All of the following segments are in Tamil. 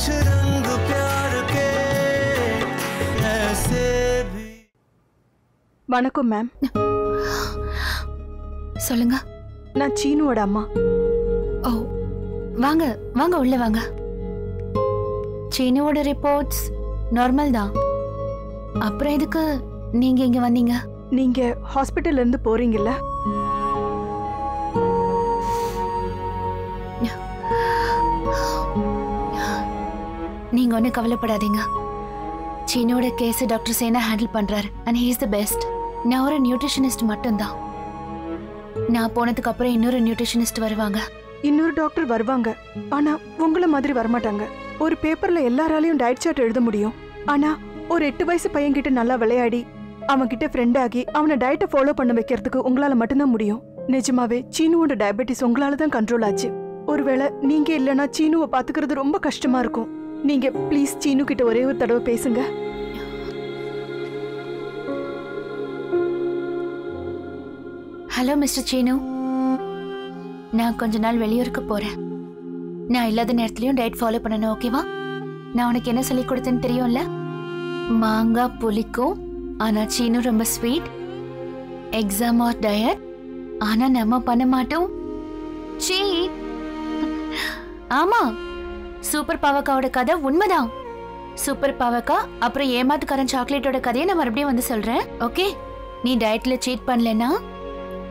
कुछ रंग प्यार के ऐसे भी। வணக்கம் மேம். சொல்லுங்க. நான் சீனுவோட அம்மா. ஓ, வாங்க வாங்க உள்ள வாங்க. சீனுவோட ரிப்போர்ட்ஸ் நார்மல் தான். அப்புறம் எதுக்கு நீங்க இங்க வந்தீங்க? நீங்க ஹாஸ்பிட்டல்ல இருந்து போறீங்கல்ல? நீங்க ஒன்னும் கவலைப்படாதீங்க. சீனோட கேஸ் டாக்டர் சேனா ஹேண்டில் பண்றாரு and he is the best. நான் ஒரு நியூட்ரிஷனிஸ்ட் மட்டும்தான். நான் போனதுக்கு அப்புறம் இன்னொரு நியூட்ரிஷனிஸ்ட் வருவாங்க. இன்னொரு டாக்டர் வருவாங்க. ஆனா உங்கள மாதிரி வரமாட்டாங்க. ஒரு பேப்பர்ல எல்லாராலையும் டயட் சார்ட் எழுத முடியும். ஆனா ஒரு 8 வயசு பையன் கிட்ட நல்லா விளையாடி அவன் கிட்ட ஃப்ரெண்ட் ஆகி அவனை டயட்டை ஃபாலோ பண்ண வைக்கிறதுக்கு உங்களால மட்டும்தான் முடியும். நிஜமாவே சீனுவோட டயபெட்டிஸ் உங்களால தான் கண்ட்ரோல் ஆச்சு. ஒருவேளை நீங்க இல்லைன்னா சீனுவை பாத்துக்கிறது ரொம்ப கஷ்டமா இருக்கும். நீங்க ப்ளீஸ் சீனு கிட்ட ஒரே ஒரு தடவை பேசுங்க. ஹலோ மிஸ்டர் சீனு, நான் கொஞ்ச நாள் வெளியூருக்கு போறேன். நான் இல்லாத நேரத்துலயும் டயட் ஃபாலோ பண்ணணும், ஓகேவா? நான் உனக்கு என்ன சொல்லி கொடுத்தேன்னு தெரியும்ல? மாங்காய் புளிக்கும், ஆனா சீனு ரொம்ப ஸ்வீட். எக்ஸாம் ஆர் டயட், ஆனா நம்ம பண்ண மாட்டோம். சீட். ஆமா, சூப்பர் பாவக்காவோட கதை உண்மைதான். சூப்பர் பாவக்கா அப்புறம் ஏமாத்துக்காரன் சாக்லேட்டோட கதையை நான் மறுபடியும் வந்து சொல்றேன், ஓகே? நீ டயட்ல சீட் பண்ணலன்னா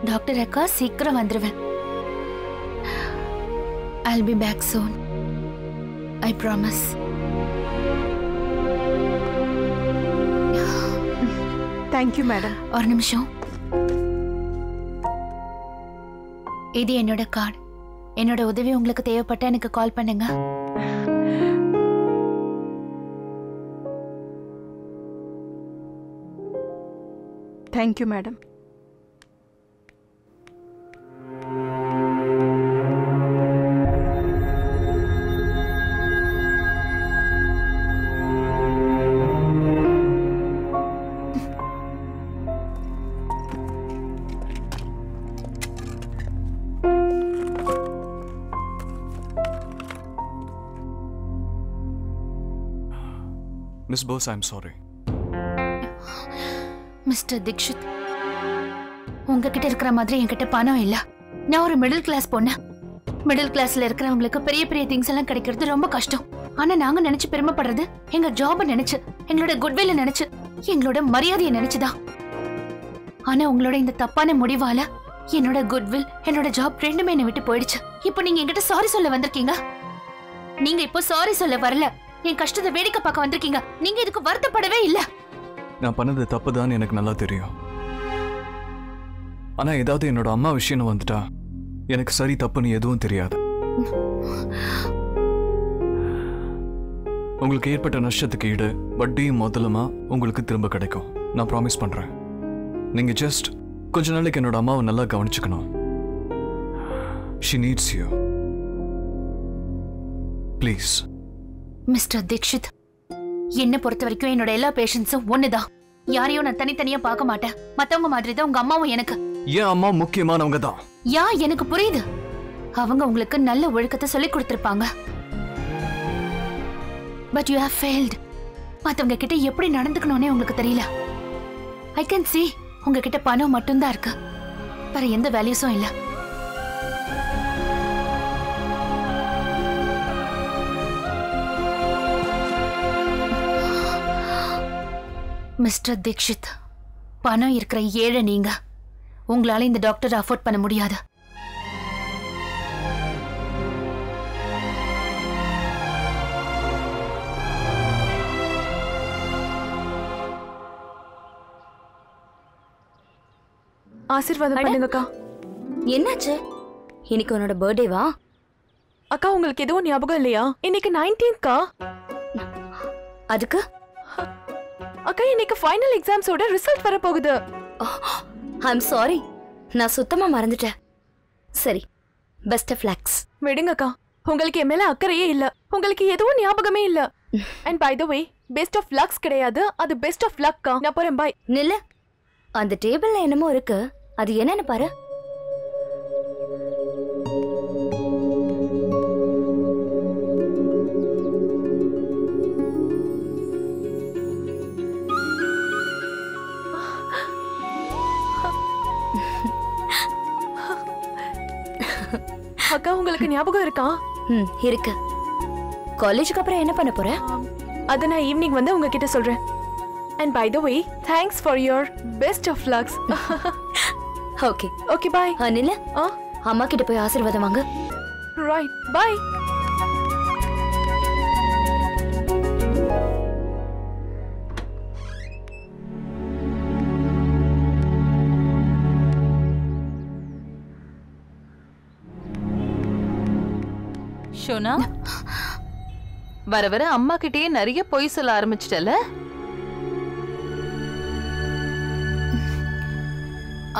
டாக்டர் அக்கா சீக்கிரம் வந்துருவேன். I'll be back soon. I promise. Thank you madam. ஒரு நிமிஷம். இது என்னோட கார்டு. என்னோட உதவி உங்களுக்கு தேவைப்பட்டா எனக்கு கால் பண்ணுங்க. Thank you madam. Miss Bose, I'm sorry. Mister Dixit, உங்ககிட்ட இருக்கிற மாதிரி என்கிட்ட பணம் இல்ல. நான் ஒரு மிடில் கிளாஸ் பொண்ணு. மிடில் கிளாஸ்ல இருக்கிறவங்களுக்கு பெரிய பெரிய திங்ஸ் எல்லாம் கிடைக்கிறது ரொம்ப கஷ்டம். ஆனா நாங்க நினைச்சு பெருமைப்படுறது எங்க ஜாப நினைச்சு, எங்களோட குட்வில்ல நினைச்சு, எங்களோட மரியாதையை நினைச்சுதான். ஆனா உங்களோட இந்த தப்பான முடிவால என்னோட குட்வில், என்னோட ஜாப் ரெண்டுமே என்னை விட்டு போயிடுச்சு. இப்போ நீங்க என்கிட்ட சாரி சொல்ல வந்திருக்கீங்க. நீங்க இப்போ சாரி சொல்ல வரல, என் கஷ்டத்தை வேடிக்கை பார்க்க வந்திருக்கீங்க. நீங்க இதுக்கு வருத்தப்படவே இல்ல. நான் பண்ணது தப்புதான் எனக்கு நல்லா தெரியும். ஆனா ஏதாவது என்னோட அம்மா விஷயம் வந்துட்டா எனக்கு சரி தப்புன்னு எதுவும் தெரியாது. உங்களுக்கு ஏற்பட்ட நஷ்டத்துக்கு ஈடு வட்டியும் முதலுமா உங்களுக்கு திரும்ப கிடைக்கும். நான் ப்ராமிஸ் பண்றேன். நீங்க ஜஸ்ட் கொஞ்ச நாளைக்கு என்னோட அம்மாவை நல்லா கவனிச்சுக்கணும். She needs you. Please. Mister Dixit, என்ன பொறுத்த வரைக்கும் என்னோட எல்லா பேஷன்ஸும் ஒண்ணுதான். யாரையும் நான் தனித்தனியா பார்க்க மாட்டேன். மத்தவங்க மாதிரி தான் உங்க அம்மாவும் எனக்கு. என் அம்மா முக்கியமானவங்க தான். எனக்கு புரியுது. அவங்க உங்களுக்கு நல்ல ஒழுக்கத்தை சொல்லி கொடுத்திருப்பாங்க. But you have failed. மத்தவங்க கிட்ட எப்படி நடந்துக்கணும்னே உங்களுக்கு தெரியல. ஐ கேன் see உங்ககிட்ட பணம் மட்டும்தான் இருக்கு, வேற எந்த வேல்யூஸும் இல்ல. மிஸ்டர் தீக்ஷித், பணம் இருக்கிற ஏழை நீங்க. உங்களால இந்த டாக்டர் அஃபோர்ட் பண்ண முடியாது. ஆசீர்வாதம் பண்ணுங்கக்கா. என்னாச்சு? இன்னைக்கு உன்னோட பர்த்டேவா? அக்கா உங்களுக்கு எதுவும் ஞாபகம் இல்லையா? இன்னைக்கு 19th. அதுக்கு அக்கா இன்னைக்கு ஃபைனல் எக்ஸாம்ஸோட ரிசல்ட் வர போகுது. ஐம் சாரி, நான் சுத்தமா மறந்துட்டேன். சரி, பெஸ்ட் ஆஃப் லக்ஸ். விடுங்கக்கா, உங்களுக்கு என் மேல அக்கறையே இல்ல. உங்களுக்கு எதுவும் ஞாபகமே இல்ல. And by the way, best of lucks கிடையாது, அது பெஸ்ட் ஆஃப் லக்கா. நான் போறேன், பை. நில்ல, அந்த டேபிள்ல என்னமோ இருக்கு, அது என்னன்னு பாரு. அக்கா உங்களுக்கு ஞாபகம் இருக்கா? இருக்கு. காலேஜுக்கு அப்புறம் என்ன பண்ண போற? அத நான் ஈவினிங் வந்து உங்ககிட்ட சொல்றேன். And by the way, thanks for your best of lucks. Okay. Okay, bye. நில்ல. அம்மா கிட்ட போய் ஆசீர்வாதம் வாங்க. Right. Bye. ஷோனா, வர வர அம்மா கிட்டயே நிறைய பொய் சொல்ல ஆரம்பிச்சிட்டல.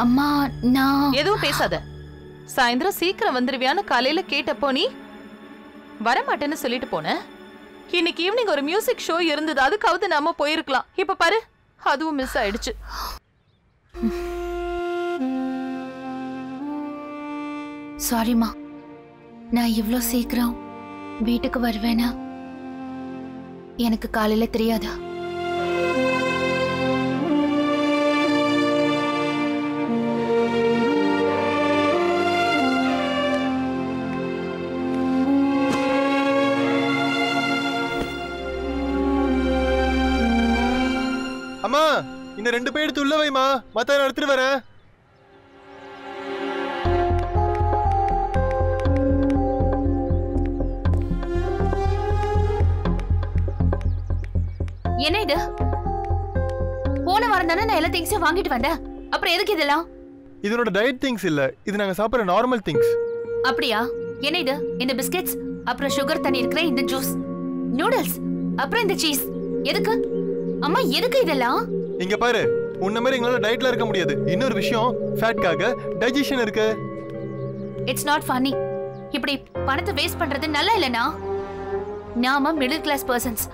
அம்மா நான் எதுவும் பேசாத. சாயந்தரம் சீக்கிரம் வந்துருவியான்னு காலையில கேட்டப்போ நீ வரமாட்டேன்னு சொல்லிட்டு போன. இன்னைக்கு ஈவினிங் ஒரு மியூசிக் ஷோ இருந்தது, அதுக்காவது நாம போயிருக்கலாம். இப்ப பாரு, அதுவும் மிஸ் ஆயிடுச்சு. சாரிம்மா, நான் இவ்ளோ சீக்கிரம் வீட்டுக்கு வருவேனா எனக்கு காலையில தெரியாதா? அம்மா, இந்த 2 பேர் எடுத்து உள்ள வைமா, மத்த நான் எடுத்துட்டு வரேன். என்ன இது? போன வாரம் தானே நான் எல்லா திங்ஸையும் வாங்கிட்டு வந்தேன். அப்புறம் எதுக்கு இதெல்லாம்? இதனோட டயட் திங்ஸ் இல்ல, இது நாங்க சாப்பிடுற நார்மல் திங்ஸ். அப்படியா? என்ன இது? இந்த பிஸ்கெட்ஸ், அப்புறம் சுகர் தண்ணி இருக்கிற இந்த ஜூஸ், நூடுல்ஸ், அப்புறம் இந்த சீஸ். எதுக்கு அம்மா, எதுக்கு இதெல்லாம்? இங்க பாரு, உன்ன மாதிரி எங்களால டயட்ல இருக்க முடியாது. இன்னொரு விஷயம், ஃபேட்காக டைஜஷன் இருக்கு. It's not funny. இப்படி பணத்தை வேஸ்ட் பண்றது நல்லா இல்லனா? நாம மிடில் கிளாஸ் பர்சன்ஸ்.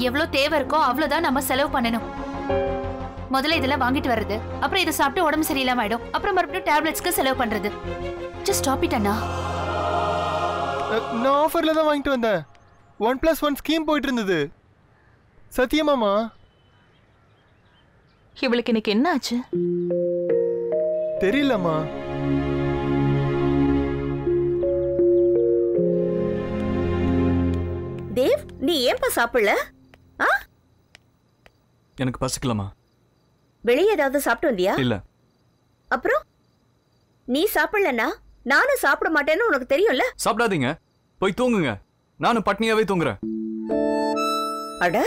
எவ்வளவு தேவை இருக்கோ அவ்வளவுதான் நம்ம செலவு பண்ணணும். முதல்ல இதெல்லாம் வாங்கிட்டு வர்றது, அப்புறம் இதை சாப்பிட்டு உடம்பு சரியில்லாம ஆயிடும், அப்புறம் மறுபடியும் டேப்லெட்ஸ்க்கு செலவு பண்றது. ஜஸ்ட் ஸ்டாப் இட் அண்ணா. நான் ஆஃபர்ல தான் வாங்கிட்டு வந்தேன். 1+1 ஸ்கீம் போயிட்டு இருந்தது. சத்தியமாமா? இவளுக்கு இன்னைக்கு என்ன ஆச்சு தெரியலம்மா. தேவ், நீ ஏன்பா சாப்பிடல? எனக்கு பசிக்கலமா. வெளியே ஏதாவது சாப்பிட்டு வந்தியா? இல்ல. அப்புறம் நீ சாப்பிடலன்னா நானும் சாப்பிட மாட்டேன்னு உனக்கு தெரியும்ல. சாப்பிடாதீங்க, போய் தூங்குங்க. நானும் பட்னியாவே தூங்குறேன். அட,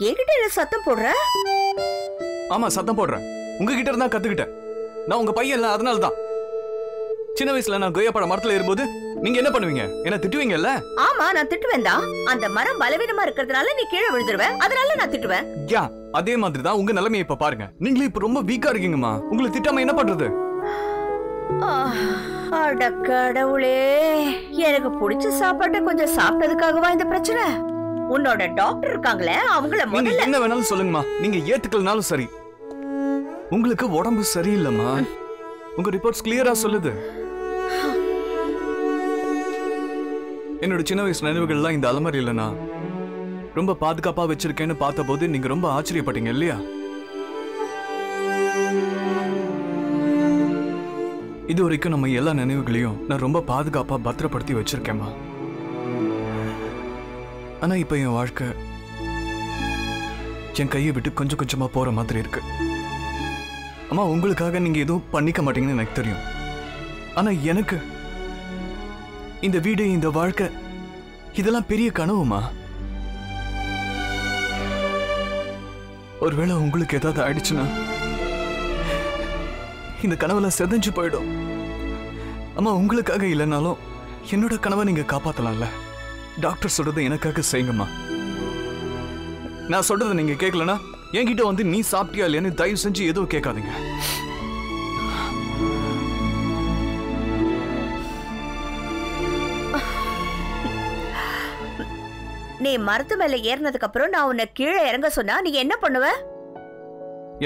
என்கிட்ட என்ன சத்தம் போடுற? ஆமா, சத்தம் போடுறேன். உங்ககிட்ட இருந்தா கத்துக்கிட்டேன். நான் உங்க பையன் இல்ல, அதனால தான். சின்ன வயசுல நான் கொய்யா பழ மரத்துல ஏறும்போது நீங்க என்ன பண்ணுவீங்க? என்ன திட்டுவீங்கல்ல? ஆமா, நான் திட்டுவேன் தான். அந்த மரம் பலவீனமா இருக்கிறதுனால நீ கீழே விழுந்துருவ, அதனால நான் திட்டுவேன். யா, அதே மாதிரி தான் உங்க நிலைமையை இப்ப பாருங்க. நீங்களே இப்ப ரொம்ப வீக்கா இருக்கீங்கம்மா. உங்களை திட்டாம என்ன பண்றது? அட கடவுளே, எனக்கு பிடிச்ச சாப்பாட்டை கொஞ்சம் சாப்பிட்டதுக்காகவா இந்த பிரச்சனை? உன்னோட டாக்டர் இருக்காங்களே, அவங்கள நீங்க என்ன வேணாலும் சொல்லுங்கம்மா. நீங்க ஏத்துக்கலனாலும் சரி. உங்களுக்கு உடம்பு சரியில்லைம்மா. உங்க ரிப்போர்ட்ஸ் கிளியரா சொல்லுது. என்னோட சின்ன வயசு நினைவுகள்லாம் இந்த அலமாரி இல்லைனா ரொம்ப பாதுகாப்பா வச்சிருக்கேன்னு பார்த்த போது நீங்க ரொம்ப ஆச்சரியப்பட்டீங்க இல்லையா? இது வரைக்கும் நம்ம எல்லா நினைவுகளையும் நான் ரொம்ப பாதுகாப்பா பத்திரப்படுத்தி வச்சிருக்கேம்மா. ஆனா இப்ப என் வாழ்க்கை என் கையை விட்டு கொஞ்சம் கொஞ்சமா போற மாதிரி இருக்கு. அம்மா, உங்களுக்காக நீங்க எதுவும் பண்ணிக்க மாட்டீங்கன்னு எனக்கு தெரியும். ஆனா எனக்கு இந்த வீடு, இந்த வாழ்க்கை, இதெல்லாம் பெரிய கனவுமா. ஒருவேளை உங்களுக்கு ஏதாவது ஆயிடுச்சுன்னா இந்த கனவுலாம் செதஞ்சு போயிடும். அம்மா, உங்களுக்காக இல்லைனாலும் என்னோட கனவை நீங்க காப்பாத்தலாம்ல. டாக்டர் சொல்றது எனக்காக செய்யுங்கம்மா. நான் சொல்றதை நீங்க கேட்கலனா என்கிட்ட வந்து நீ சாப்பிட்டியா இல்லையான்னு தயவு செஞ்சு எதுவும் கேட்காதீங்க. நீ மரத்து மேல ஏறினதுக்கு அப்புறம் நான் உன்னை கீழே இறங்க சொன்னா நீ என்ன பண்ணுவ?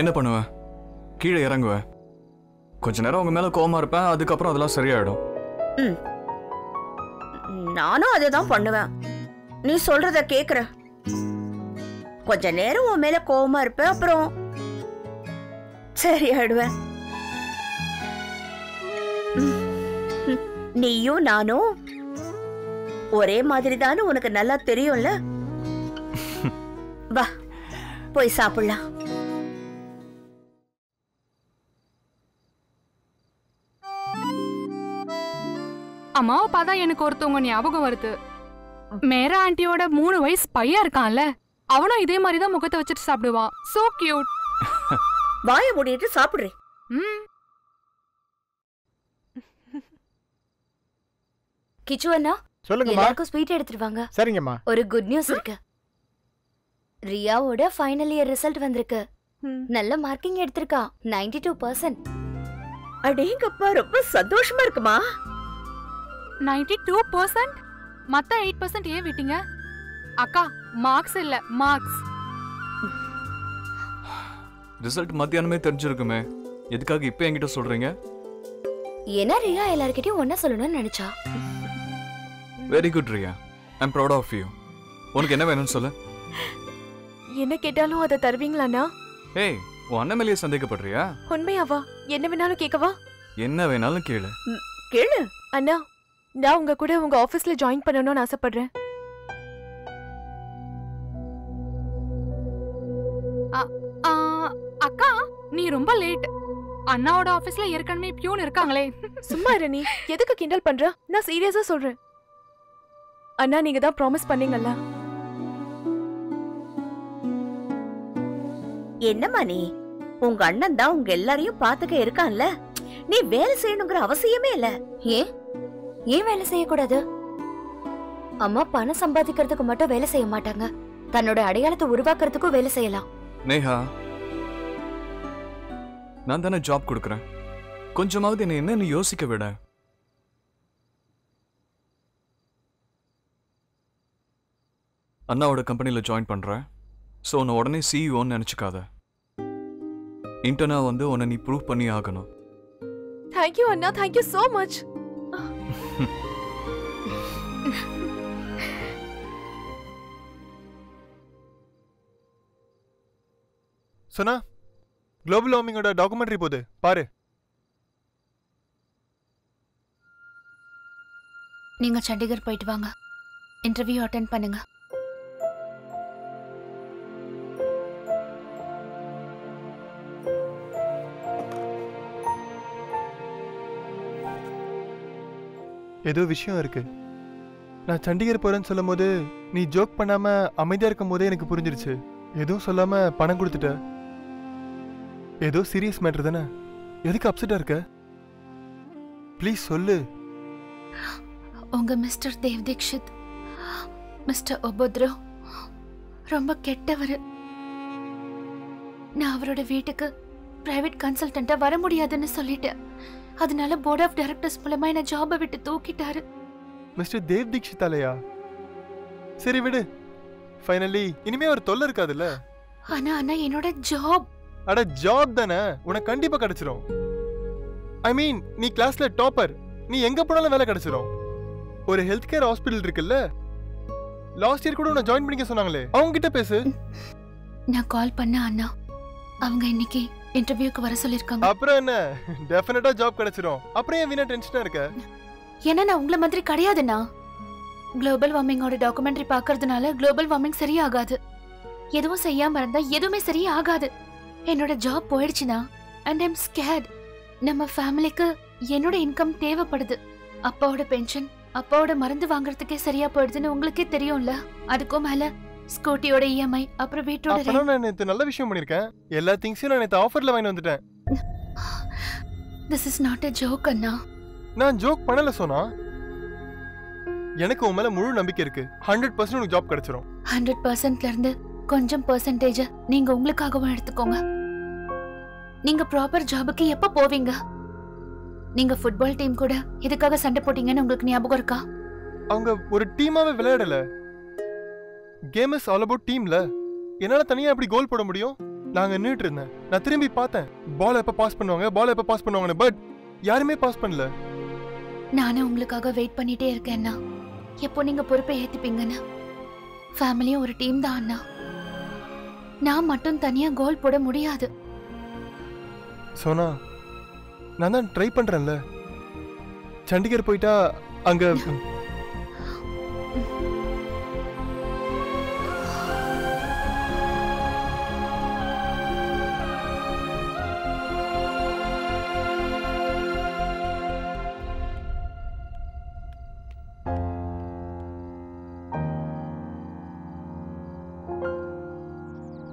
என்ன பண்ணுவேன்? கீழே இறங்குவேன். கொஞ்ச நேரம் உங்க மேல கோவமா இருப்பேன். அதுக்கப்புறம் அதெல்லாம் சரியாயிடும். நானும் அதேதான் பண்ணுவேன். நீ சொல்றத கேக்குற. கொஞ்ச நேரம் உன் மேல கோவமா இருப்பேன், அப்புறம் சரியாயிடுவேன். நீயும் நானும் ஒரே மாதிரி தானே உனக்கு நல்லா தெரியும்ல. வா போய் சாப்பிடலாம். அம்மாவை பார்த்தா எனக்கு ஒருத்தவங்க ஞாபகம் வருது. மேரா ஆண்டியோட 3 வயசு பையன் இருக்கான்ல, அவனும் இதே மாதிரி தான் முகத்தை வச்சுட்டு சாப்பிடுவான். So cute. வாய மூடிட்டு சாப்பிடுறேன். கிச்சு அண்ணா, சொல்லுங்கம்மா. எல்லாருக்கும் ஸ்வீட் எடுத்துட்டு வாங்க. சரிங்கம்மா. ஒரு குட் நியூஸ் இருக்கு. ரியாவோட ஃபைனல் இயர் ரிசல்ட் வந்திருக்கு. நல்ல மார்க்கிங் எடுத்திருக்கா, 92%. அடேங்கப்பா, ரொம்ப சந்தோஷமா இருக்குமா? 92%? மத்த 8% ஏன் விட்டீங்க? அக்கா, மார்க்ஸ் இல்ல, மார்க்ஸ். ரிசல்ட் மத்தியானமே தெரிஞ்சிருக்குமே, எதுக்காக இப்போ என்கிட்ட சொல்றீங்க? ஏன்னா ரியா எல்லார்கிட்டயும் ஒன்னா சொல்லணும்னு நினைச்சா. Very good Riya, I am proud of you. உனக்கு என்ன வேணும்னு சொல்லு. என்ன கேட்டாலும் அதை தருவீங்களாண்ணா? ஏய், உன் அண்ணன் மேலேயே சந்தேகப்படுறியா? உண்மையாவா? என்ன வேணாலும் கேட்கவா? என்ன வேணாலும் கேளு. கேளு அண்ணா. நான் உங்க கூட உங்க ஆபீஸ்ல ஜாயின் பண்ணணும்னு ஆசைப்படுறேன். அக்கா, நீ ரொம்ப லேட். அண்ணாவோட ஆபீஸ்ல ஏற்கனவே பியூன் இருக்காங்களே. சும்மா இரு நீ. எதுக்கு கிண்டல் பண்ற? நான் சீரியஸா சொல்றேன். அண்ணா, நீங்க தான் ப்ராமிஸ் பண்ணீங்கல்ல. என்னம்மா நீ? உங்க அண்ணன் தான் உங்க எல்லாரையும் பாத்துக்க இருக்கான்ல, நீ வேலை செய்யணுங்கிற அவசியமே இல்ல. ஏன் வேலை செய்யக்கூடாது? அம்மா பணம் சம்பாதிக்கிறதுக்கு மட்டும் வேலை செய்ய மாட்டாங்க, தன்னோட அடையாளத்தை உருவாக்குறதுக்கும் வேலை செய்யலாம். நேஹா, நான் தானே ஜாப் கொடுக்குறேன், கொஞ்சமாவது என்ன என்னன்னு யோசிக்க விட. அண்ணாவோட கம்பெனியில் ஜாயின் பண்றேன். ஸோ உன்னை உடனே சிஇஓன்னு நினச்சிக்காத. இன்டர்னா வந்து உன்னை நீ ப்ரூவ் பண்ணி ஆகணும். தேங்க்யூ அண்ணா, தேங்க்யூ சோ மச். சொன்னா குளோபல் வார்மிங்கோட டாக்குமெண்ட்ரி போகுது பாரு. நீங்க சண்டிகர் போயிட்டு வாங்க, இன்டர்வியூ அட்டெண்ட் பண்ணுங்க. ஏதோ விஷயம் இருக்கு. நான் சண்டிகர் போறேன்னு சொல்லும் போது நீ ஜோக் பண்ணாம அமைதியா இருக்கும் போதே எனக்கு புரிஞ்சிருச்சு. எதுவும் சொல்லாம பணம் கொடுத்துட்ட. ஏதோ சீரியஸ் மேட்டர் தானே? எதுக்கு அப்செட்டா இருக்க? ப்ளீஸ் சொல்லு. உங்க மிஸ்டர் தேவ் தீக்ஷித், மிஸ்டர் உபத்ரவ் ரொம்ப கெட்டவர். நான் அவரோட வீட்டுக்கு பிரைவேட் கன்சல்டன்ட்டா வர முடியாதுன்னு சொல்லிட்டேன். அதனால போர்ட் ஆஃப் டைரக்டர்ஸ் மூலமா என்ன ஜாபை விட்டு தூக்கிட்டாரு. மிஸ்டர் தேவ் தீக்ஷித்தாலயா? சரி விடு, ஃபைனலி இனிமே ஒரு தொல்லை இருக்காதுல்ல. ஆனா என்னோட ஜாப். அட ஜாப் தானே, உனக்கு கண்டிப்பா கிடைச்சிரும். ஐ மீன், நீ கிளாஸ்ல டாப்பர், நீ எங்க போனாலும் வேலை கிடைச்சிரும். ஒரு ஹெல்த் கேர் ஹாஸ்பிடல் இருக்குல்ல, லாஸ்ட் இயர் கூட உன்னை ஜாயின் பண்ணிக்க சொன்னாங்களே, அவங்க கிட்ட பேசு. நான் கால் பண்ண அண்ணா, அவங்க இன்னைக்கு இன்டர்வியூக்கு வர சொல்லிருக்காங்க. அப்புறம் என்ன, டெஃபினட்டா ஜாப் கிடைச்சிரும். அப்புறம் ஏன் வீணா டென்ஷனா இருக்க? ஏன்னா நான் உங்களை மாதிரி கிடையாதுண்ணா. குளோபல் வார்மிங்கோட டாக்குமெண்ட்ரி பார்க்கறதுனால குளோபல் வார்மிங் சரியாகாது. எதுவும் செய்யாம இருந்தா எதுவுமே சரியாகாது. என்னோட ஜாப் போயிடுச்சுனா அண்ட் ஐம் ஸ்கேர்ட். நம்ம ஃபேமிலிக்கு என்னோட இன்கம் தேவைப்படுது. அப்பாவோட பென்ஷன், அப்பாவோட மருந்து வாங்குறதுக்கே சரியா போயிடுதுன்னு உங்களுக்கே தெரியும்ல. அதுக்கும் மேல ஸ்கூட்டியோட இஎம்ஐ, அப்புறம் வீட்டோட ரெண்ட். அப்ப நான் நேத்து நல்ல விஷயம் பண்ணிருக்கேன். எல்லா திங்ஸையும் நான் நேத்து ஆஃபர்ல வாங்கி வந்துட்டேன். This is not a joke அண்ணா. நான் ஜோக் பண்ணல சொன்னா. எனக்கு உன் மேல முழு நம்பிக்கை இருக்கு. 100% உனக்கு ஜாப் கிடைச்சிரும். 100%ல இருந்து கொஞ்சம் பெர்சன்டேஜ் நீங்க உங்களுக்காகவும் எடுத்துக்கோங்க. நீங்க ப்ராப்பர் ஜாபுக்கு எப்ப போவீங்க? நீங்க ஃபுட்பால் டீம் கூட எதுக்காக சண்டை போட்டீங்கன்னு உங்களுக்கு ஞாபகம் இருக்கா? அவங்க ஒரு டீமாவே விளையாடல. கேம் இஸ் ஆல் அபவுட் டீம்ல. என்னால தனியா எப்படி கோல் போட முடியும்? நாங்க நின்னுட்டு இருந்தேன். நான் திரும்பி பார்த்தேன், பால் எப்ப பாஸ் பண்ணுவாங்கன்னு. பட் யாருமே பாஸ் பண்ணல. நானும் உங்களுக்காக வெயிட் பண்ணிட்டே இருக்கேன் அண்ணா, எப்போ நீங்க பொறுப்பை ஏத்துப்பீங்கன்னு. ஃபேமிலியும் ஒரு டீம் தான் அண்ணா. நான் மட்டும் தனியா கோல் போட முடியாது. சோனா, நான் தான் ட்ரை பண்றேன்ல. சண்டிகர் போயிட்டா அங்க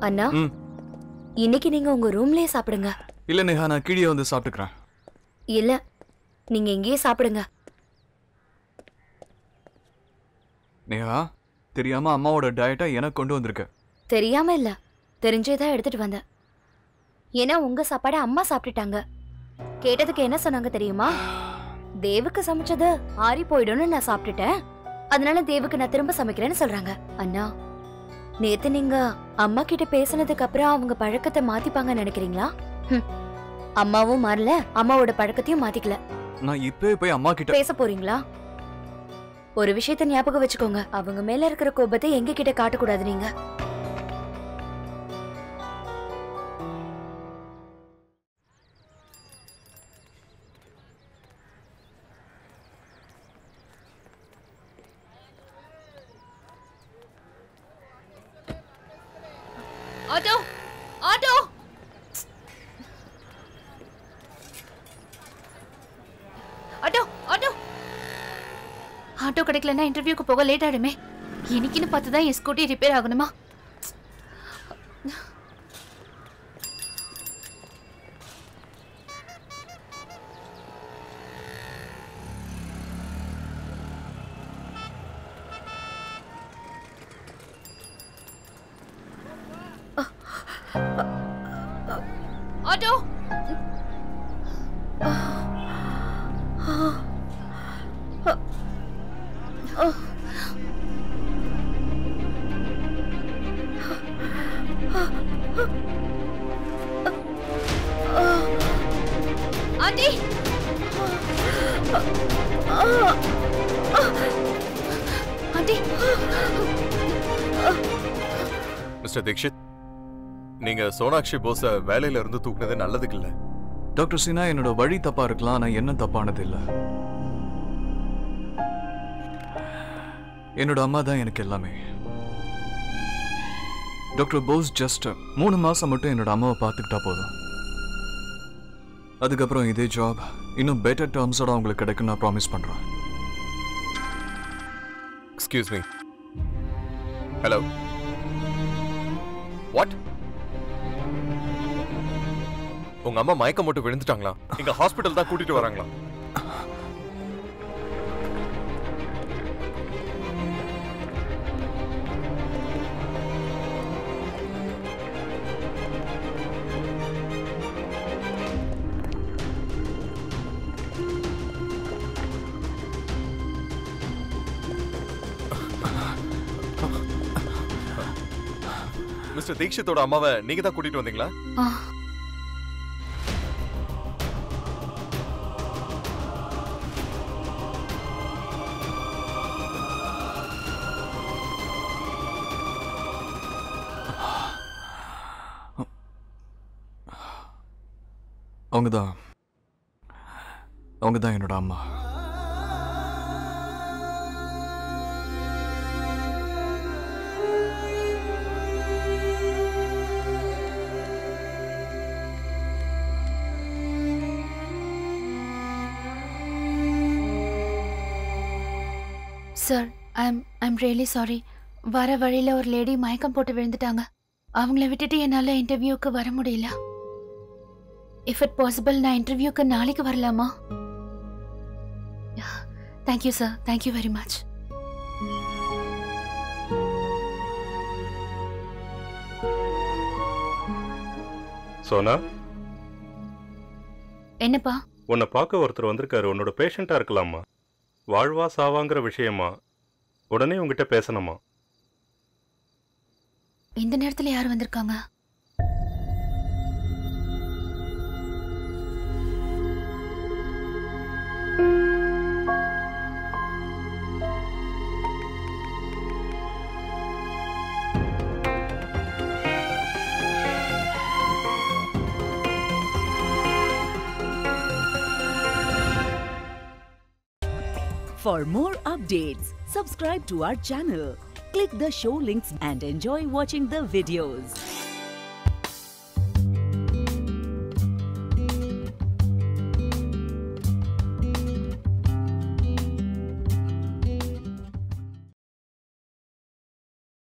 அண்ணா ம். இன்னைக்கு நீங்க உங்க ரூம்லயே சாப்பிடுங்க. இல்ல நேஹா, நான் கீழே வந்து சாப்பிட்டுக்கிறேன். இல்ல நீங்க இங்கேயே சாப்பிடுங்க. நேஹா, தெரியாம அம்மாவோட டயட்டை எனக்கு கொண்டு வந்திருக்க. தெரியாம இல்ல, தெரிஞ்சேதான் எடுத்துட்டு வந்தேன். ஏன்னா உங்க சாப்பாடை அம்மா சாப்பிட்டுட்டாங்க. கேட்டதுக்கு என்ன சொன்னாங்க தெரியுமா? தேவுக்கு சமைச்சது ஆறி போயிடும்னு நான் சாப்பிட்டுட்டேன், அதனால தேவுக்கு நான் திரும்ப சமைக்கிறேன்னு சொல்றாங்க. அண்ணா, நேத்து நீங்க அம்மா கிட்ட பேசினதுக்கு அப்புறம் அவங்க பழக்கத்தை மாத்திப்பாங்க நினைக்கிறீங்களா? அம்மாவும் மாறல, அம்மாவோட பழக்கத்தையும் மாத்திக்கல. நான் இப்பவே போய் அம்மா கிட்ட பேச போறீங்களா? ஒரு விஷயத்த ஞாபகம் வச்சுக்கோங்க, அவங்க மேல இருக்கிற கோபத்தை எங்க கிட்ட காட்டக்கூடாது. நீங்க auto auto auto auto auto கிடைக்கலன்னா இன்டர்வியூக்கு போக லேட் ஆயிடுமே. இன்னைக்குன்னு பார்த்து தான் என் ஸ்கூட்டி ரிப்பேர் ஆகணுமா? Auto aunty, aunty. Mister Dixit, நீங்க சோனாக்ஷி போஸ வேலையில இருந்து தூக்குனது நல்லதுக்கு இல்ல. டாக்டர் சினா, என்னோட வழி தப்பா இருக்கலாம், நான் என்ன தப்பானது இல்ல. என்னோட அம்மா தான் எனக்கு எல்லாமே. டாக்டர் போஸ் ஜஸ்ட் 3 மாசம் மட்டும் என்னோட அம்மாவை பார்த்துக்கிட்டா போதும். அதுக்கப்புறம் இதே ஜாப் இன்னும் பெட்டர் டேர்ம்ஸோட அவங்களுக்கு கிடைக்கும் நான் ப்ராமிஸ் பண்றேன். Excuse me. ஹலோ. வாட்? உங்க அம்மா மயக்கம் போட்டு விழுந்துட்டாங்களா? இங்க ஹாஸ்பிடல் தான் கூட்டிட்டு வராங்களா? மிஸ்டர் தீக்ஷித்தோட அம்மாவை நீங்க தான் கூட்டிட்டு வந்தீங்களா? அவங்க தான் என்னோட அம்மா. Sir, I'm really sorry. வர வழியில ஒரு லேடி மயக்கம் போட்டு விழுந்துட்டாங்க. அவங்கள விட்டுட்டு என்னால இன்டர்வியூக்கு வர முடியல. இஃப் இட் பாசிபிள் நான் இன்டர்வியூக்கு நாளைக்கு வரலாமா? Thank you sir, thank you very much. Sona, என்னப்பா? உன்னை பார்க்க ஒருத்தர் வந்திருக்காரு. உன்னோட பேஷண்டா இருக்கலாமா? வாழ்வா சாவாங்கிற விஷயமா? உடனே உங்ககிட்ட பேசணுமா? இந்த நேரத்துல யார் வந்திருக்காங்க? For more updates, subscribe to our channel, click the show links and enjoy watching the videos.